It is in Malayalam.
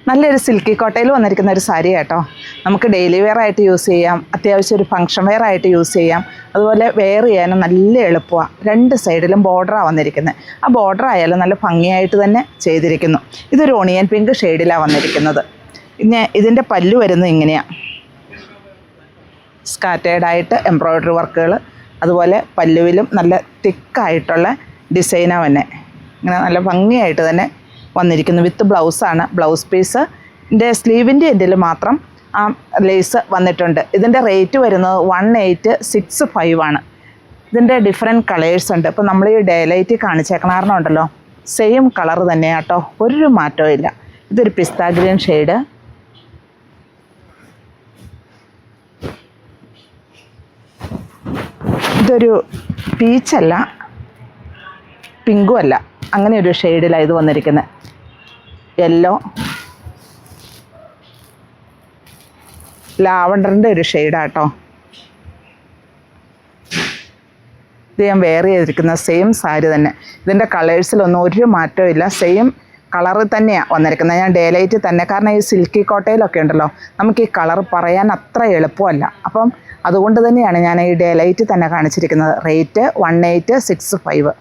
നല്ലൊരു സിൽക്കി കോട്ടയിൽ വന്നിരിക്കുന്ന ഒരു സാരി കേട്ടോ. നമുക്ക് ഡെയിലി വെയർ ആയിട്ട് യൂസ് ചെയ്യാം, അത്യാവശ്യം ഒരു ഫംഗ്ഷൻ വെയർ ആയിട്ട് യൂസ് ചെയ്യാം. അതുപോലെ വെയർ ചെയ്യാനും നല്ല എളുപ്പമാണ്. രണ്ട് സൈഡിലും ബോർഡറാണ് വന്നിരിക്കുന്നത്. ആ ബോർഡർ ആയാലും നല്ല ഭംഗിയായിട്ട് തന്നെ ചെയ്തിരിക്കുന്നു. ഇതൊരു ഓണിയൻ പിങ്ക് ഷെയ്ഡിലാണ് വന്നിരിക്കുന്നത്. പിന്നെ ഇതിൻ്റെ പല്ലു വരുന്നത് ഇങ്ങനെയാണ്, സ്കാറ്റേഡായിട്ട് എംബ്രോയ്ഡറി വർക്കുകൾ. അതുപോലെ പല്ലുവിലും നല്ല തിക്കായിട്ടുള്ള ഡിസൈനാണ് തന്നെ. ഇങ്ങനെ നല്ല ഭംഗിയായിട്ട് തന്നെ വന്നിരിക്കുന്നു. വിത്ത് ബ്ലൗസാണ്. ബ്ലൗസ് പീസ് സ്ലീവിൻ്റെ എൻഡിൽ മാത്രം ആ ലേസ് വന്നിട്ടുണ്ട്. ഇതിൻ്റെ റേറ്റ് വരുന്നത് 1865 ആണ്. ഇതിൻ്റെ ഡിഫറെൻറ്റ് കളേഴ്സ് ഉണ്ട്. ഇപ്പോൾ നമ്മൾ ഈ ഡേലൈറ്റ് കാണിച്ചേക്കണ കാരണം ഉണ്ടല്ലോ, സെയിം കളർ തന്നെയാണ് കേട്ടോ, ഒരു മാറ്റവും ഇല്ല. ഇതൊരു പിസ്ത ഗ്രീൻ ഷെയ്ഡ്. ഇതൊരു പീച്ചല്ല, പിങ്കും അല്ല, അങ്ങനെ ഒരു ഷെയ്ഡിലാണ് ഇത് വന്നിരിക്കുന്നത്. യെല്ലോ, ലാവണ്ടറിൻ്റെ ഒരു ഷെയ്ഡാട്ടോ. ഇത് ഞാൻ വെയർ ചെയ്തിരിക്കുന്ന സെയിം സാരി തന്നെ. ഇതിൻ്റെ കളേഴ്സിലൊന്നും ഒരു മാറ്റവും ഇല്ല, സെയിം കളറ് തന്നെയാണ് വന്നിരിക്കുന്നത്. ഞാൻ ഡേ ലൈറ്റ് തന്നെ, കാരണം ഈ സിൽക്കി കോട്ടയിലൊക്കെ ഉണ്ടല്ലോ, നമുക്ക് ഈ കളർ പറയാൻ അത്ര എളുപ്പമല്ല. അപ്പം അതുകൊണ്ട് തന്നെയാണ് ഞാൻ ഈ ഡേ ലൈറ്റ് തന്നെ കാണിച്ചിരിക്കുന്നത്. റേറ്റ് 1865.